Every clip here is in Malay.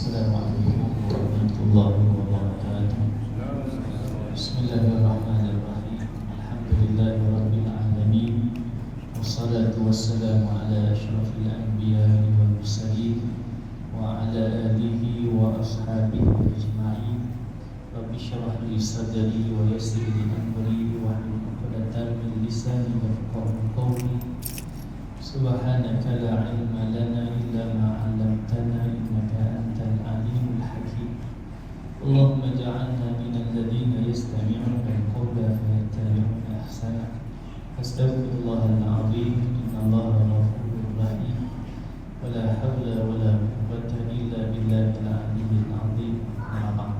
Assalamualaikum warahmatullahi wabarakatuh. Bismillahirrahmanirrahim. Alhamdulillahirabbil alamin. Wassalatu wassalamu ala asyrafil anbiya'i wal mursalin wa ala alihi wa ashabihi ajma'in. Rabbi shrah li sadri wa yassir li amri wa hlul 'uqdatam min lisani yafqahu qawli. Subhanaka la ilma lana illa ma 'allamtana innaka antal alimul hakim. Allahumma ja'alna minal ladzina yastami'una al-qawla fayattabi'una ahsana. Astaghfirullahal 'azim, innallaha ghafurur rahim. Wala haula wala quwwata illa billahil 'aliyyil 'azim. Amma ba'd.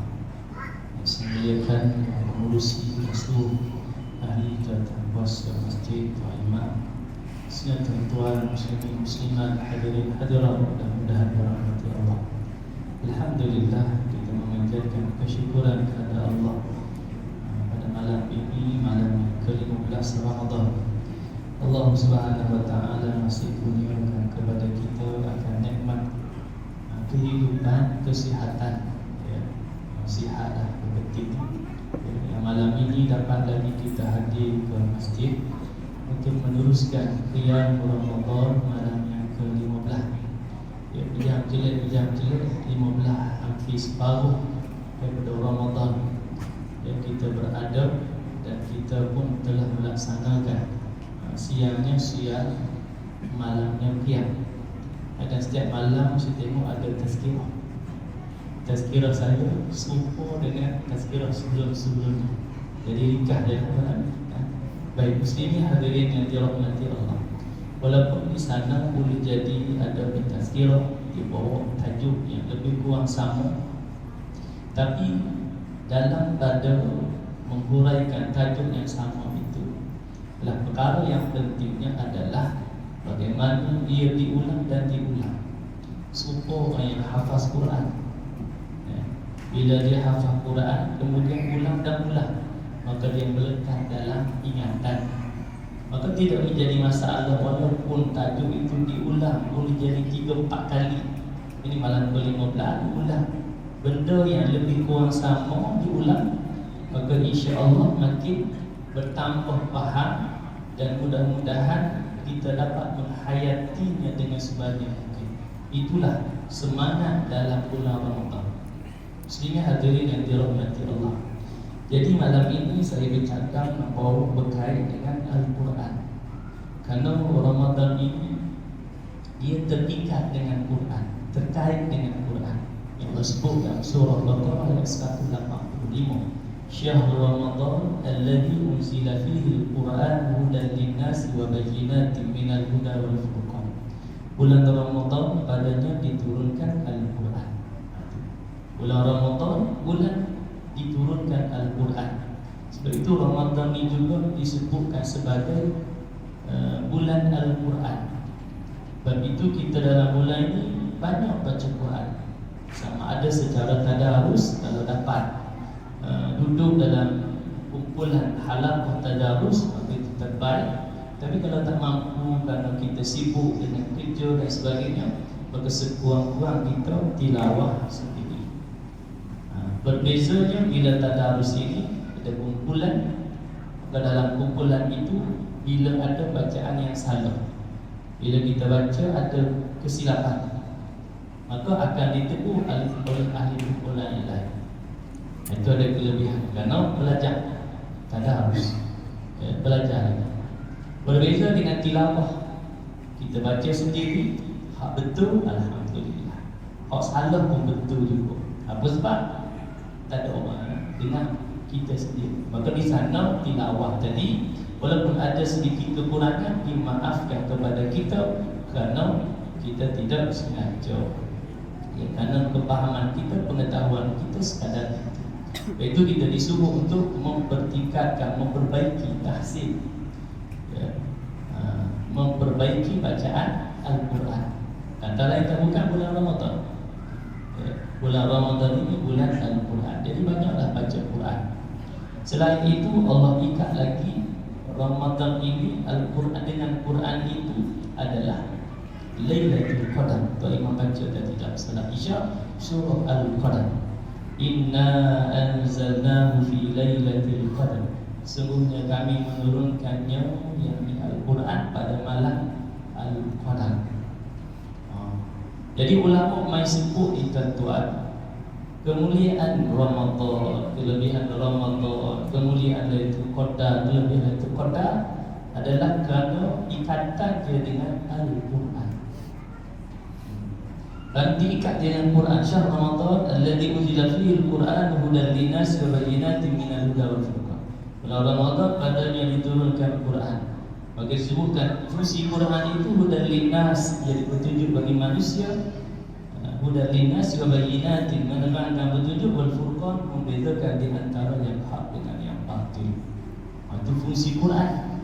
Semuliakan pengurusi seluruh ahli tata kuasa masjid wa imam, semua tuan-tuan muslimin muslimat, hadirin hadirat, mudah-mudahan dirahmati Allah. Alhamdulillah, kita memanjatkan kesyukuran kepada Allah pada malam ini, malam ke-15 Ramadan. Allah Subhanahu wa taala masih kurniakan kepada kita akan nikmat kehidupan, kesihatan, ya. Sihatlah betul. Ya, malam ini dapat lagi kita hadir ke masjid untuk meneruskan qiyam Ramadan malam yang ke-15. Ya, bijak jelek 15, hampir separuh daripada Ramadan yang kita beradab, dan kita pun telah melaksanakan siangnya siang, malamnya qiyam. Dan setiap malam saya tengok ada tazkirah. Tazkirah saya serupa dengan tazkirah sebelum-sebelumnya. Jadi ringkas dia malam. Baik muslimin hadirin yang dirahmati Allah, walaupun di sana boleh jadi ada tazkirah di bawah tajuk yang lebih kurang sama, tapi dalam pada menghuraikan tajuk yang sama itu adalah perkara yang pentingnya adalah bagaimana dia diulang dan diulang. Serupa orang yang hafaz Quran, bila dia hafaz Quran kemudian ulang dan ulang, maka dia melekat dalam ingatan. Maka tidak menjadi masalah walaupun tajuk itu diulang boleh jadi 3-4 kali. Ini malam ke-15 ulang, benda yang lebih kurang sama diulang, maka insya-Allah makin bertambah faham dan mudah-mudahan kita dapat menghayatinya dengan sebanyak mungkin. Itulah semangat dalam bulan Ramadan. Sehingga hadirin yang dirahmati Allah, jadi malam ini saya bercakap membawa berkait dengan Al-Quran. Kerana Ramadan ini dia terikat dengan Quran, terkait dengan Quran. Yang Allah sebut dalam surah Al-Baqarah ayat 185. Syahrul Ramadan alladzi unzila fihi al-Quran hudan lin-nasi wa bayyinatin minal huda wal furqan. Bulan Ramadan padanya diturunkan Al-Quran. Bulan Ramadan bulan diturunkan Al-Quran. Sebab itu Ramadan ini juga disebutkan sebagai bulan Al-Quran. Sebab itu kita dalam bulan ini banyak baca Quran. Sama ada secara tadarus, kalau dapat duduk dalam kumpulan halaqah tadarus, maka itu terbaik. Tapi kalau tak mampu kerana kita sibuk dengan kerja dan sebagainya, maka sekurang-kurang kita tilawah sendiri. Berbezanya bila tadarus ini ada kumpulan, maka dalam kumpulan itu bila ada bacaan yang salah, bila kita baca ada kesilapan, maka akan ditegur oleh ahli kumpulan yang lain. Itu ada kelebihan kerana belajar tadarus, belajar. Berbeza dengan tilawah, kita baca sendiri, hak betul alhamdulillah, hak salah pun betul juga. Apa sebab? Tak ada orang dengan kita sendiri. Maka di sana tilawah tadi walaupun ada sedikit kekurangan dimaafkan kepada kita kerana kita tidak sengaja, ya, kerana kepahaman kita, pengetahuan kita sekadar itu. Itu kita disuruh untuk mempertingkatkan, memperbaiki tahsin, ya, memperbaiki bacaan Al-Quran. Antara itu bukan bulan Ramadan. Bulan Ramadan ini bulan Al-Quran. Jadi banyaklah baca Quran. Selain itu Allah ikat lagi Ramadan ini Al-Quran dengan Quran itu adalah Lailatul Qadar. Tu imam baca tadi dalam salat Isya, surah Al-Qadar. Inna anzalnahu fi lailatul qadar. Sungguhnya kami menurunkannya, yakni Al-Quran, pada malam Al-Qadar. Jadi ulama mai sebut tuan-tuan, kemuliaan Ramadan, kelebihan Ramadan, kemuliaan Lailatul Qadar, kelebihan Lailatul Qadar adalah kerana ikatan dia dengan Al-Quran. Dan diikat dengan Quran. Syahr Ramadan alladzi unzila fihi al-Quran hudan linnas wa bayyinatin minal huda wal furqan. Bulan Ramadan padanya diturunkan Quran. Maka disebutkan fungsi Quran itu hudan linnas, jadi petunjuk bagi manusia. Hudan linnas wa bayyinatin, menerangkan petunjuk, wal furqan, membezakan di antara yang hak dengan yang batil. Itu fungsi Quran.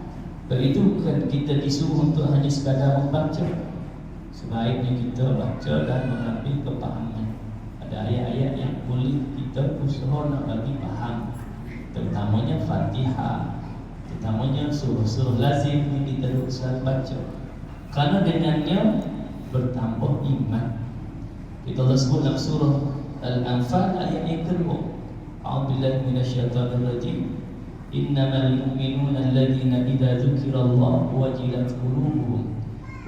Sebab itu bukan kita disuruh untuk hanya sekadar membaca. Sebaiknya kita baca dan mengambil kepahaman. Ada ayat-ayat yang boleh kita usaha nak bagi faham, terutamanya Fatihah, terutamanya surah-surah lazim yang kita usaha baca, kerana dengannya bertambah iman. Kita Allah sebut dalam surah Al-Anfal ayat yang kedua, A'udzubillahi minasyaitonir rajim. Innamal mu'minuna alladzina idza dzukirallahu wajilat qulubuhum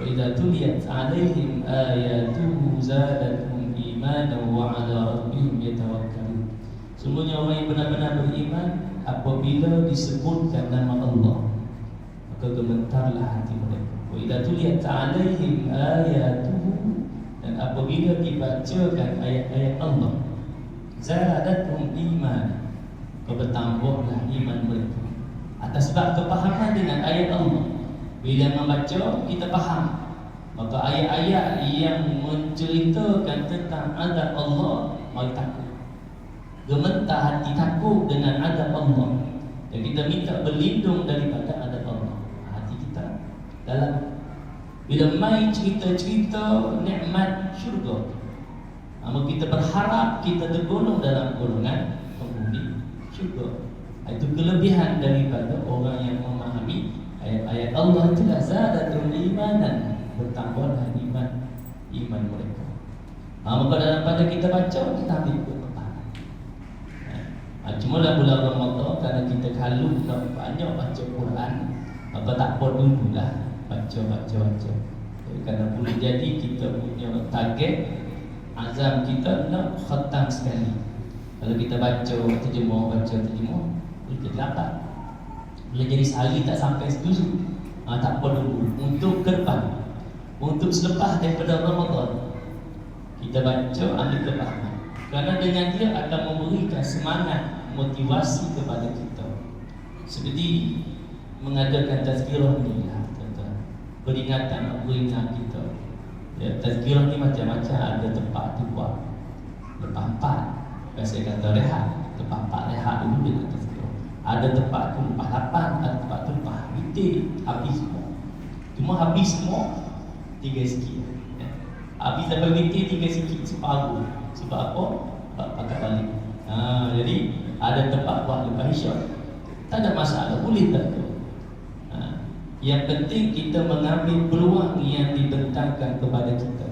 wa idza tuliyat 'alaihim ayatuhu zadatuhum imanan wa 'ala rabbihim yatawakkalun. Sungguhnya orang yang benar-benar beriman, apabila disebutkan nama Allah, maka gemetarlah hati mereka. Wa idza tuliyat 'alaihim ayatuhu, dan apabila dibacakan ayat-ayat Allah, zadatuhum imanan, bertambahlah iman mereka. Atas sebab kepahaman dengan ayat Allah. Bila membaca, kita faham. Maka ayat-ayat yang menceritakan tentang azab Allah, mari takut. Gemetar hati takut dengan azab Allah. Dan kita minta berlindung daripada azab Allah. Hati kita dalam. Bila mai cerita-cerita nikmat syurga, maka kita berharap kita tergolong dalam golongan penghuni syurga. Itu kelebihan daripada orang yang memahami ayat-ayat Allah. Itulah zadatul imanan, bertambahlah iman mereka. Maka daripada kita baca, kita ambil kepahaman. Cuma dalam bulan Ramadan, kerana kita kalau nak banyak baca Quran, maka tak apa dululah baca. Kerana boleh jadi kita punya target, azam kita nak khatam sekali. Kalau kita baca terjemah, boleh jadi lambat. Boleh jadi sehari tak sampai setuju. Tak apa dulu. Untuk ke depan, untuk selepas daripada Ramadan, kita baca, ambil kepahaman. Kerana dengan dia akan memberikan semangat, motivasi kepada kita. Seperti mengadakan tazkirah ni lah, tuan-tuan. Peringatan, beringat kita. Tazkirah ni macam-macam. Ada tempat tu buat lepas 4, biasa kata rehat. Lepas 4 rehat dulu dengan tazkirah. Ada tempat tu lepas 8, ada tempat tu lepas witir. Habis semua. Cuma habis semua 3 sikit. Habis sampai witir 3 sikit, separuh. Sebab apa? Pakai balik. Jadi ada tempat buat lepas isyak, tak ada masalah, boleh tak tu. Yang penting kita mengambil peluang yang dibentangkan kepada kita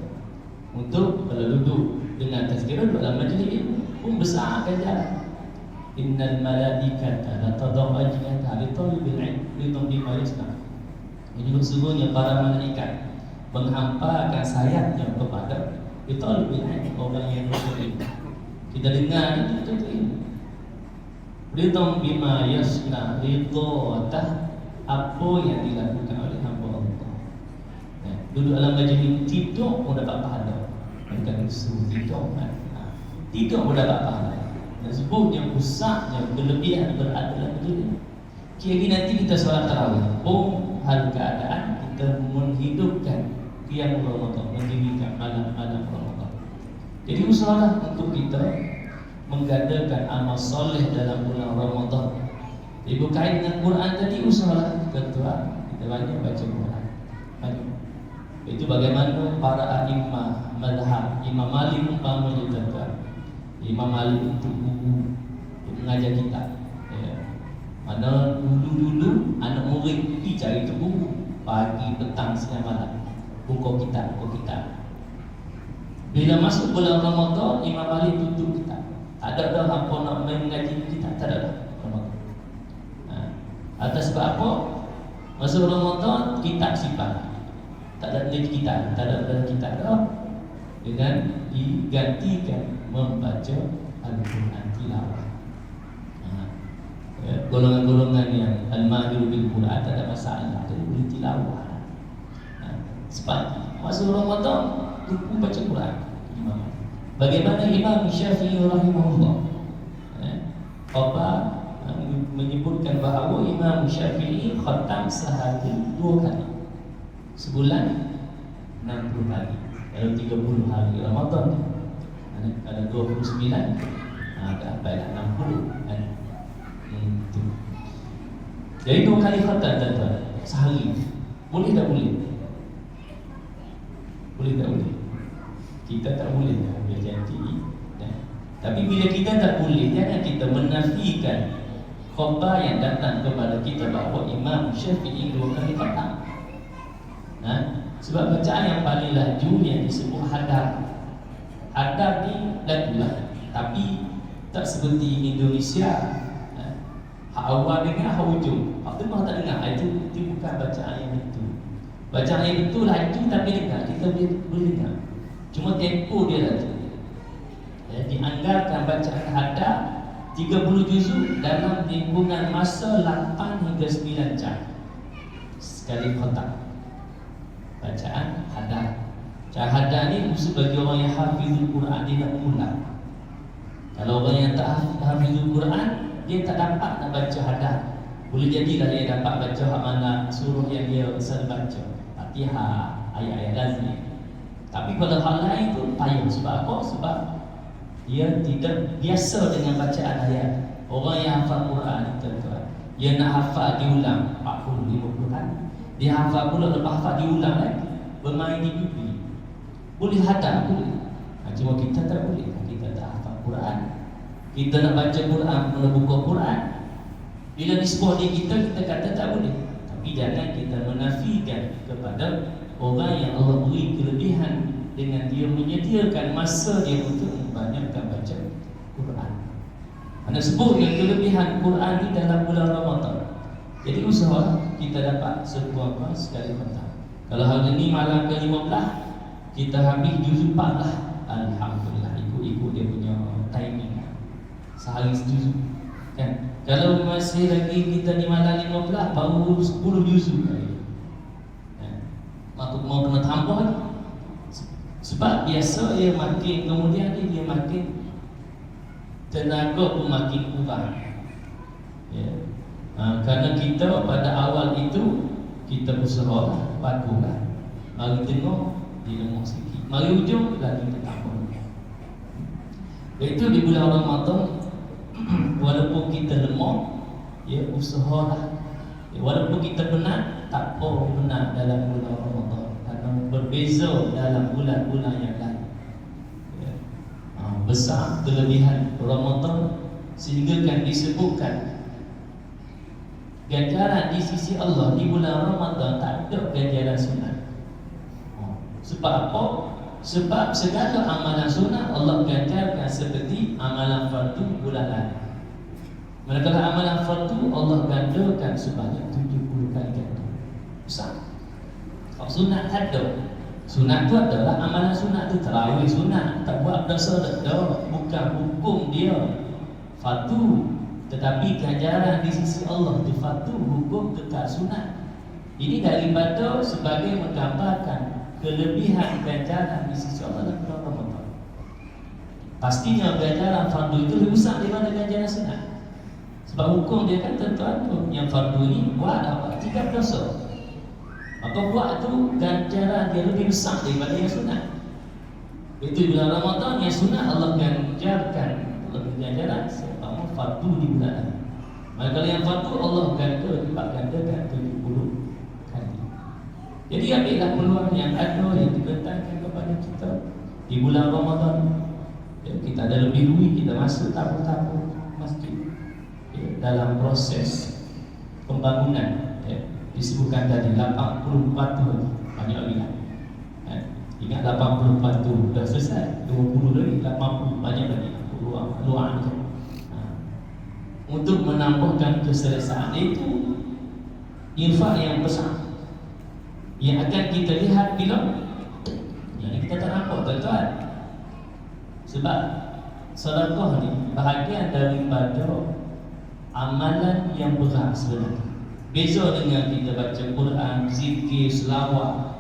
untuk kalau duduk dengan tazkirah dalam majlis pun besar ganjaran. Innal malaikata la tadau ajnihataha li talibil ilm li bima yasna. Ini sesungguhnya para malaikat menghamparkan sayapnya kepada talibil ilm, orang yang berilmu. Kita dengar ini kita ilmu. Ridha bima yasna, ridha apa yang dilakukan oleh hamba Allah. Duduk dalam majlis tidur pun dapat pahala. Bukan disuruh tidur kan? Tidur pun dapat pahala. Dan sebut yang besarnya kelebihan berada dalam majlis. Kira-kira nanti kita solat tarawih, hal keadaan kita menghidupkan qiyam Ramadan, mendirikan malam-malam Ramadan. Jadi usahalah untuk kita menggandakan amal soleh dalam bulan Ramadan. Ibu kait dengan Quran tadi, usahalah tuan-tuan kita banyak baca Quran. Banyak. Itu bagaimana para a'imah mazhab. Imam Malik umpamanya tuan-tuan. Imam Malik itu guru mengajar kita. Mana dulu-dulu anak murid pergi cari tu guru, pagi, petang, siang, malam. buka kitab. Bila masuk bulan Ramadan, Imam Malik tutup kitab. Tak ada dah apa nak mengaji kitab, tak ada dah. Atas sebab apa? Masuk Ramadan, kitab simpan. Tak ada lagi kitab, tak ada dalam kitab dah. Dengan digantikan membaca Al-Quran tilawah. Golongan-golongan yang al-mahir bil Quran tak ada masalah, dia boleh tilawah. Sebab masuk Ramadan dia baca Quran. Bagaimana Imam Syafi'i rahimahullah menyebutkan bahawa Imam Syafi'i khatam sehari 2 kali, sebulan 60 hari. Kalau 30 hari Ramadan, kalau 29 dah baiklah 60 kan. Jadi 2 kali khatam tuan-tuan sehari. Boleh tak boleh? Boleh tak boleh? Kita tak boleh dah dia janji. Tapi bila kita tak boleh, jangan kita menafikan khabar yang datang kepada kita bahawa Imam Syafi'i 2 kali khatam. Sebab bacaan yang paling laju yang disebut hadar. Hadar ni lajulah, tapi tak seperti Indonesia. Hak awal dengar, hak ujung. Hak tengah tak dengar. Itu bukan bacaan yang betul. Bacaan yang betul laju tapi dengar. Kita boleh dengar. Cuma tempo dia laju. Dianggarkan bacaan hadar 30 juzuk dalam timbangan masa 8 hingga 9 jam sekali khatam. Bacaan hadar. Bacaan hadar ni khusus bagi orang yang hafizul Quran, dia nak ulang. Kalau orang yang tak hafizul Quran, dia tak dapat nak baca hadar. Boleh jadilah dia dapat baca hak mana surah yang dia selalu baca, Fatihah, ayat-ayat lazim. Tapi kalau hal lain tu payah. Sebab apa? Sebab dia tidak biasa dengan bacaan ayat. Orang yang hafal Quran, tuan-tuan, dia nak hafal diulang 40-50 kali. Dia hafal pula, lepas hafal diulang lagi. Bermain di pipi. Boleh hadap, boleh. Cuma kita tak boleh. Kita tak hafal Quran. Kita nak baca Quran, nak buka Quran, bila disebut di kita kata tak boleh. Tapi jangan kita menafikan kepada orang yang Allah beri kelebihan dengan dia menyediakan masa dia untuk membanyakkan baca Quran. Anda sebut yang kelebihan Quran ni dalam bulan Ramadan. Jadi usaha kita dapat sebuah sekali khatam. Kalau hari ni malam ke-15 kita habis juz 4 lah. Alhamdulillah, ikut dia punya timing. Sehari sejuz kan. Kalau masih lagi kita di malam 15 baru 10 juz kali. Mau kena tambah lagi. Sebab biasa dia makin kemudian dia makin tenaga pun makin kurang. Kerana kita pada awal itu kita usaha baguslah. Mari tengok dia lemah sikit. Mari ujung lagi tambah. Itu di bulan Ramadan walaupun kita lemah, usahalah. Walaupun kita penat, tak apa penat dalam bulan Ramadan. Karena berbeza dalam bulan-bulan yang lain. Besar kelebihan Ramadan sehingga kan disebutkan ganjaran di sisi Allah di bulan Ramadan tak ada ganjaran sunat. Sebab apa? Sebab segala amalan sunat Allah ganjarkan seperti amalan fardu bulan lain. Manakala amalan fardu Allah gandakan sebanyak 70 kali ganda. Besar. Kalau sunat tak ada. Sunat tu adalah amalan sunat tu, tarawih sunat, tak buat dosa tak ada, bukan hukum dia fardu, tetapi ganjaran di sisi Allah di fardu, hukum kekal sunat. Ini daripada sebagai menggambarkan kelebihan ganjaran di sisi Allah dalam bulan Ramadan. Pastinya ganjaran fardu itu lebih besar daripada ganjaran sunat. Sebab hukum dia kan tentuan tu, yang fardu ni buat apa? 3 dosa. Maka buat tu ganjaran dia lebih besar daripada yang sunat. Itu bulan Ramadan yang sunat Allah ganjarkan lebih ganjaran seumpama fardu di bulan ini. Maka kalau yang fardu Allah gandakan 70 kali. Jadi ambillah peluang yang ada yang dibentangkan kepada kita di bulan Ramadan. Kita ada lebih duit, kita masuk tabung-tabung masjid dalam proses pembangunan. Disebutkan tadi 84 tahun banyak wilayah. Ingat 84 tu dah selesai, 20 lagi, 80 banyak lagi luar tu. Untuk menambahkan keselesaan itu infak yang besar yang akan kita lihat bila yang kita tak nampak tuan-tuan. Sebab sedekah ni bahagian daripada amalan yang berat sebenarnya. Beza dengan kita baca Quran, zikir, selawat.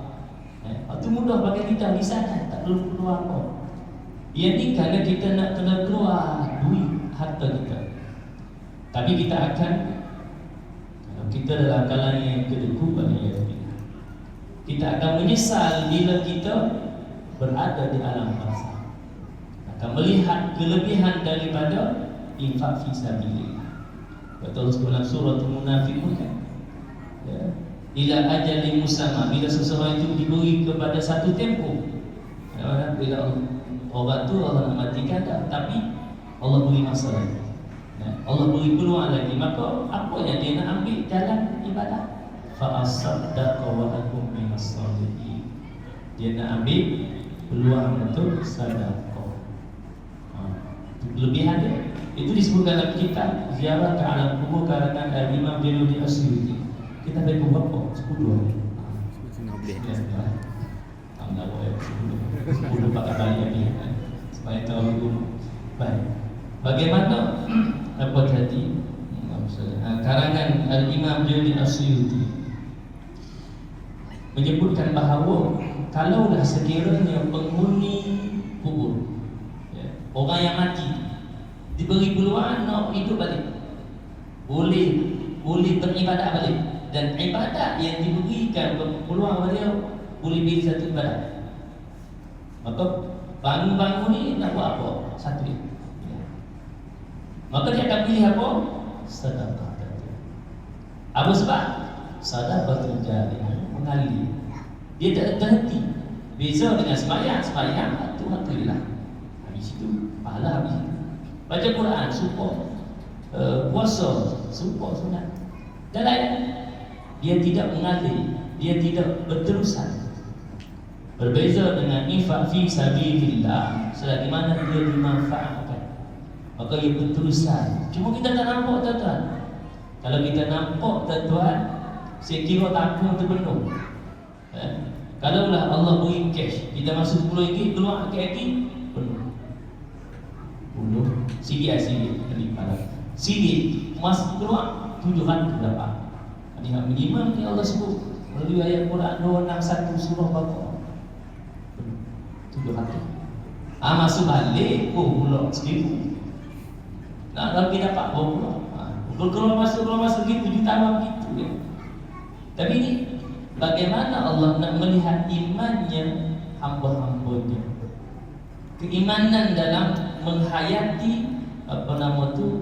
Itu mudah bagi kita di sana, tak perlu keluar apa. Yang ni kerana kita nak kena keluar duit harta kita. Tapi kita akan, kalau kita dalam kalangan yang kedua, kita akan menyesal bila kita berada di alam barzakh. Akan melihat kelebihan daripada infak fi sabilillah. Betul dalam surah Al-Munafiqun kan? Ya. Ila ajalin musamma, bila seseorang itu diberi kepada satu tempoh. Bila obat tu Allah nak matikan dah, tapi Allah beri masa lagi. Allah beri peluang lagi, maka apa yang dia nak ambil jalan ibadah? Fa asaddaqa wa akum minas salihin. Dia nak ambil peluang untuk sedekah. Kelebihan dia itu disebutkan dalam kitab Ziarah ke Alam Kubur karangan Imam Jalaluddin Asyuyuti. Kita pergi berapa? 10 hari. Tak boleh 10 pakai balik lagi supaya tahu baik. Bagaimana apa tadi? Karangan Imam Jalaluddin Asyuyuti menyebutkan bahawa kalaulah sekiranya penghuni kubur, orang yang mati diberi peluang nak hidup balik, boleh beribadah balik, dan ibadat yang diberikan peluang pada dia boleh pilih satu ibadat. Maka bangun-bangun ni nak buat apa? Satu dia. Maka dia akan pilih apa? Sedekah. Apa sebab? Sedekah jariyah mengalir. Dia tak terhenti. Beza dengan sembahyang tu lah. Habis itu pahala habis itu. Baca Quran support, puasa support sunat. Dan lain, dia tidak mengalir, dia tidak berterusan. Berbeza dengan infak fi sabilillah, selagi mana dia dimanfaatkan, maka ia berterusan. Cuma kita tak nampak tuan-tuan. Kalau kita nampak tuan-tuan, saya kira tabung terpenuh. Kalaulah Allah beri cash, kita masuk 10 ringgit, keluar lagi penuh. Sikit masuk keluar 700 dapat. Ini hak minimum ni Allah sebut melalui ayat Quran 261 surah Baqarah. 700. Masuk balik pula 1000. Nak lagi dapat berapa? Keluar masuk gitu juta begitu ya. Tapi ini bagaimana Allah nak melihat imannya hamba-hambanya. Keimanan dalam menghayati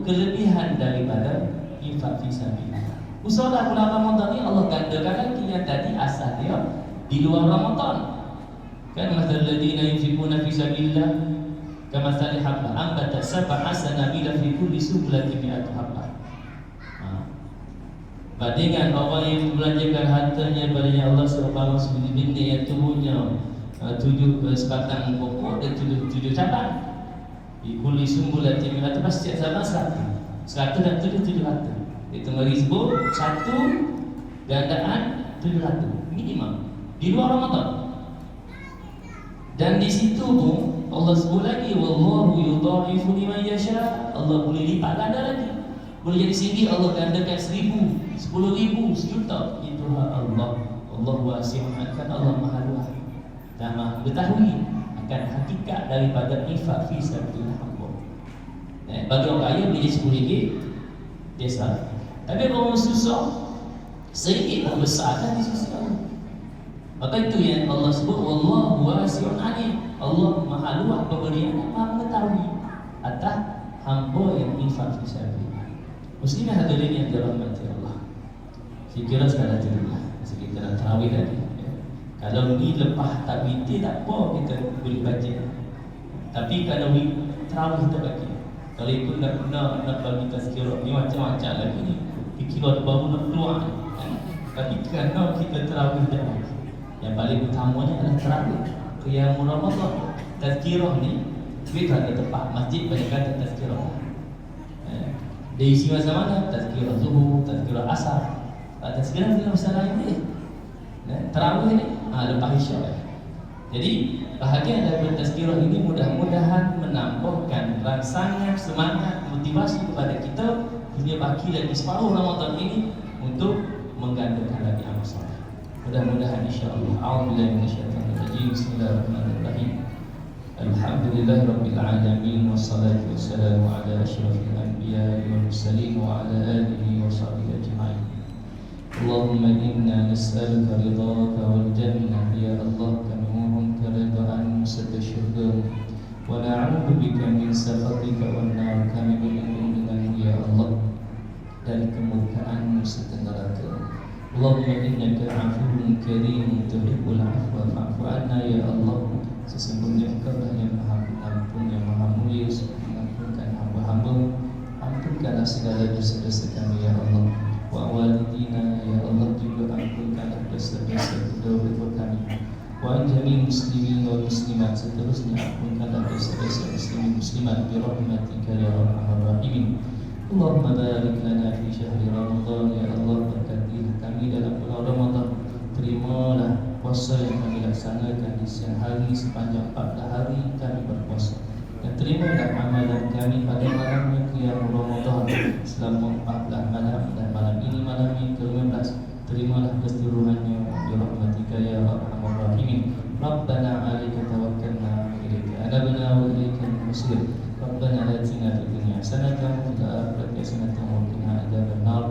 kelebihan daripada infak fi sabilillah. Usaha bulan Ramadan ni Allah gandakan lagi yang tadi asal dia di luar Ramadan. Kan mathal ladina yunfiquna fi sabilillah kamathali habba ambata sab'a sanabila fi kulli sumbulatin mi'atu habbah. Bandingkan orang yang membelanjakan hartanya pada Allah seumpama sebiji bintang yang tumbuhnya 7 sebatang pokok dan 7 cabang. Di kulli sumbulatin mi'atu habbah, setiap cabang 100 dan 700. Itu merisbuk 1 gandaan 700 minimum di luar Ramadan. Dan di situ pun Allah sebut lagi wallahu yudha'ifu liman yasha. Allah boleh lipat ganda lagi. Boleh jadi sini Allah gandakan 1000, 10,000, 1,000,000. Itu Allah. Allah wasi'un akan, Allah Maha Luas dan Maha mengetahui akan hakikat daripada infak fi sabilillah. Bagi orang kaya boleh jadi 10 ringgit dia salah. Tapi kalau orang susah, sedikit pun besar kan di sisi Allah. Maka itu yang Allah sebut wallahu wasi'un alim. Allah Maha Luas pemberian, Maha mengetahui atas hamba yang infak fi sabilillah. Muslimin hadirin yang dirahmati Allah. Saya kira sekadar itulah. Kita nak tarawih tadi. Kalau ni lepas takwiti tak apa kita boleh baca. Tapi kalau ni tarawih tak bagi. Kalau ikut nak bagi tazkirah ni macam-macam lagi ni. Fikiran baru nak keluar. Tapi kerana kita tarawih dah. Yang paling utamanya adalah tarawih. qiyam Ramadan. Tazkirah ni kita ada tempat masjid banyak kata tazkirah. Dia isi masa mana? Tazkirah zuhur, tazkirah asar. Tazkirah dalam masa lain boleh. Tarawih ni lepas isyak. Jadi bahagian daripada tazkirah ini mudah-mudahan menambahkan rangsangan, semangat, motivasi kepada kita hingga baki lagi separuh Ramadan ini untuk menggandakan lagi amal soleh. Mudah-mudahan insya-Allah. A'udzubillahi minasyaitonir rajim. Bismillahirrahmanirrahim. Alhamdulillahirabbil alamin wassalatu wassalamu ala asyrafil anbiya'i wal mursalin wa ala alihi wa sahbihi ajma'in. Allahumma inna nas'aluka ridhaka wal jannah ya Allah, kami mohon keridhaan serta syurga, wa na'udzu bika min sakhatika wan nar, kami berlindung denganmu ya Allah dari kemurkaan serta neraka. Allahumma innaka 'afuwwun karim tuhibbul 'afwa fa'fu 'anna ya Allah. Sesungguhnya Engkau lah yang Maha Pengampun, yang Maha Mulia, mengampunkan hamba-hamba. Ampunkanlah segala dosa-dosa kami ya Allah. Wa walidina ya Allah, juga ampunkanlah dosa-dosa kedua-dua kami. Wa jami'il muslimin wal muslimat, seterusnya ampunkanlah dosa-dosa muslimin muslimat bi rahmatika ya arhamar rahimin. Allahumma barik lana fi syahri Ramadan ya Allah, berkatilah kami dalam bulan Ramadan. Terimalah puasa yang kami laksanakan di siang hari sepanjang 14 hari kami berpuasa, dan terimalah amalan kami pada malamnya qiyam Ramadan selama 14 malam, dan malam ini malam yang ke-15. Terimalah keseluruhannya bi rahmatika ya arhamar rahimin. Rabbana 'alaika tawakkalna wa ilaika anabna wa ilaikal masir. Rabbana atina fid dunya hasanatan wa fil akhirati hasanatan wa qina adzaban nar.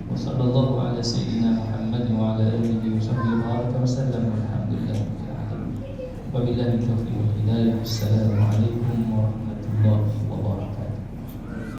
Wa sallallahu ala sayyidina Muhammad wa ala alihi wa sahbihi wa sallam. Walhamdulillahirabbil alamin. Wabillahi taufiq wal hidayah. Assalamualaikum warahmatullahi wabarakatuh.